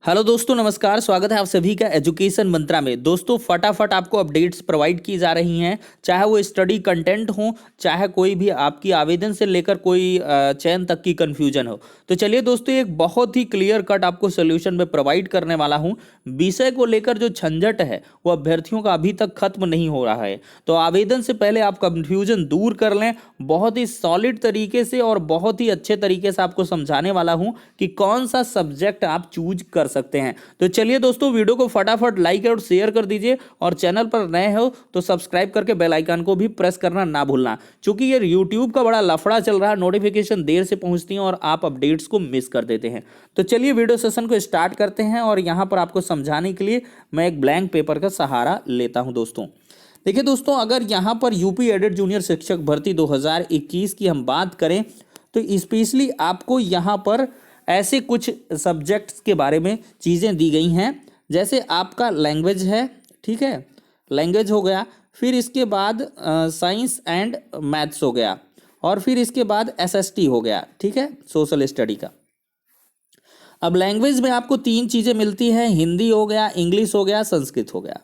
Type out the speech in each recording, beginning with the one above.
Hello दोस्तों, नमस्कार। स्वागत है आप सभी का एजुकेशन मंत्रा में। दोस्तों, फटाफट आपको अपडेट्स प्रोवाइड की जा रही हैं, चाहे वो स्टडी कंटेंट हो, चाहे कोई भी आपकी आवेदन से लेकर कोई चयन तक की कंफ्यूजन हो। तो चलिए दोस्तों, एक बहुत ही क्लियर कट आपको सोल्यूशन में प्रोवाइड करने वाला हूं। विषय को लेकर जो झंझट है वो अभ्यर्थियों का अभी तक खत्म नहीं हो रहा है। तो आवेदन से पहले आप कंफ्यूजन दूर कर लें। बहुत ही सॉलिड तरीके से और बहुत ही अच्छे तरीके से आपको समझाने वाला हूं कि कौन सा सब्जेक्ट आप चूज कर सकते हैं। तो चलिए दोस्तों, वीडियो को फटाफट लाइक और शेयर कर दीजिए और चैनल पर नए हो तो सब्सक्राइब करके बेल आइकन को भी प्रेस करना ना भूलना, क्योंकि ये यूट्यूब का बड़ा लफड़ा चल रहा है। नोटिफिकेशन देर से पहुंचती है और आप अपडेट्स को मिस कर देते हैं। तो चलिए वीडियो सेशन को स्टार्ट करते हैं और यहां पर आपको समझाने के लिए मैं एक ब्लैंक पेपर का सहारा लेता हूं। दोस्तों देखिए दोस्तों, अगर यहां पर यूपी एडेड जूनियर शिक्षक भर्ती 2021 की हम बात करें तो स्पेशली आपको यहां पर ऐसे कुछ सब्जेक्ट्स के बारे में चीज़ें दी गई हैं। जैसे आपका लैंग्वेज है, ठीक है, लैंग्वेज हो गया। फिर इसके बाद साइंस एंड मैथ्स हो गया और फिर इसके बाद एसएसटी हो गया, ठीक है, सोशल स्टडी का। अब लैंग्वेज में आपको तीन चीज़ें मिलती हैं, हिंदी हो गया, इंग्लिश हो गया, संस्कृत हो गया।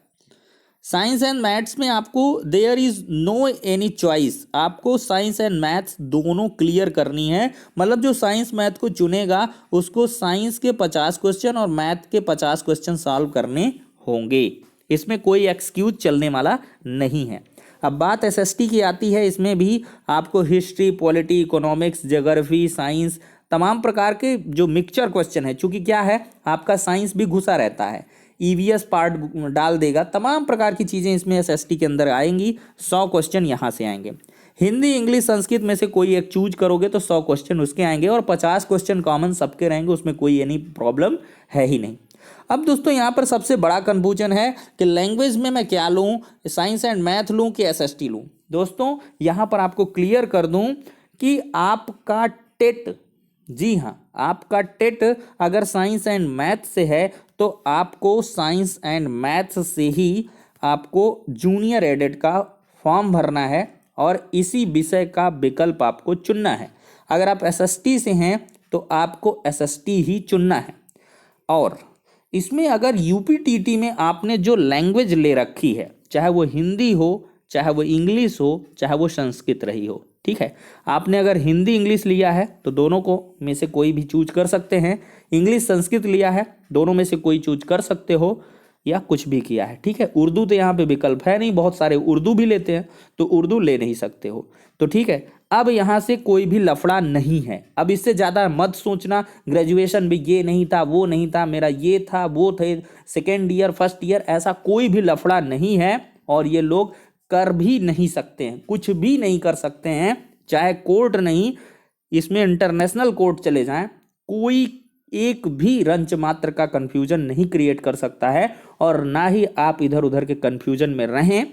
साइंस एंड मैथ्स में आपको there is no any choice, आपको साइंस एंड मैथ्स दोनों क्लियर करनी है। मतलब जो साइंस मैथ को चुनेगा उसको साइंस के 50 क्वेश्चन और मैथ के 50 क्वेश्चन सॉल्व करने होंगे। इसमें कोई एक्सक्यूज चलने वाला नहीं है। अब बात एसएसटी की आती है। इसमें भी आपको history, polity, economics, geography, science, तमाम प्रकार के जो मिक्सचर क्वेश्चन है, चूंकि क्या है आपका साइंस भी घुसा रहता है, ईवीएस पार्ट डाल देगा, तमाम प्रकार की चीज़ें इसमें एसएसटी के अंदर आएंगी। 100 क्वेश्चन यहाँ से आएंगे। हिंदी, इंग्लिश, संस्कृत में से कोई एक चूज करोगे तो 100 क्वेश्चन उसके आएंगे और 50 क्वेश्चन कॉमन सबके रहेंगे, उसमें कोई एनी प्रॉब्लम है ही नहीं। अब दोस्तों यहाँ पर सबसे बड़ा कन्फ्यूजन है कि लैंग्वेज में मैं क्या लूँ, साइंस एंड मैथ लूँ कि एसएसटी लूँ। दोस्तों यहाँ पर आपको क्लियर कर दूँ कि आपका टेट, जी हाँ, आपका टेट अगर साइंस एंड मैथ से है तो आपको साइंस एंड मैथ्स से ही आपको जूनियर एडेड का फॉर्म भरना है और इसी विषय का विकल्प आपको चुनना है। अगर आप एसएसटी से हैं तो आपको एसएसटी ही चुनना है। और इसमें अगर यूपीटीटी में आपने जो लैंग्वेज ले रखी है, चाहे वो हिंदी हो, चाहे वो इंग्लिश हो, चाहे वो संस्कृत रही हो, ठीक है, आपने अगर हिंदी इंग्लिश लिया है तो दोनों को में से कोई भी चूज कर सकते हैं। इंग्लिश संस्कृत लिया है, दोनों में से कोई चूज कर सकते हो, या कुछ भी किया है, ठीक है। उर्दू तो यहाँ पे विकल्प है नहीं, बहुत सारे उर्दू भी लेते हैं तो उर्दू ले नहीं सकते हो, तो ठीक है। अब यहाँ से कोई भी लफड़ा नहीं है। अब इससे ज़्यादा मत सोचना ग्रेजुएशन में ये नहीं था, वो नहीं था, मेरा ये था, वो थे, सेकेंड ईयर, फर्स्ट ईयर, ऐसा कोई भी लफड़ा नहीं है। और ये लोग कर भी नहीं सकते हैं, कुछ भी नहीं कर सकते हैं, चाहे कोर्ट नहीं, इसमें इंटरनेशनल कोर्ट चले जाएं, कोई एक भी रंच मात्र का कंफ्यूजन नहीं क्रिएट कर सकता है। और ना ही आप इधर उधर के कंफ्यूजन में रहें।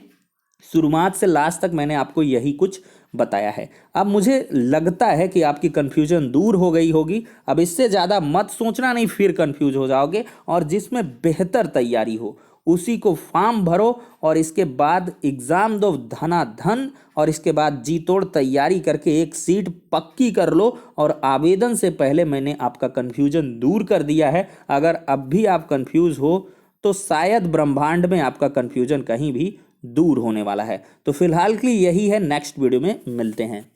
शुरुआत से लास्ट तक मैंने आपको यही कुछ बताया है। अब मुझे लगता है कि आपकी कंफ्यूजन दूर हो गई होगी। अब इससे ज़्यादा मत सोचना, नहीं फिर कंफ्यूज हो जाओगे। और जिसमें बेहतर तैयारी हो उसी को फॉर्म भरो और इसके बाद एग्ज़ाम दो धनाधन, और इसके बाद जी तोड़ तैयारी करके एक सीट पक्की कर लो। और आवेदन से पहले मैंने आपका कन्फ्यूजन दूर कर दिया है। अगर अब भी आप कंफ्यूज हो तो शायद ब्रह्मांड में आपका कन्फ्यूजन कहीं भी दूर होने वाला है। तो फिलहाल के लिए यही है, नेक्स्ट वीडियो में मिलते हैं।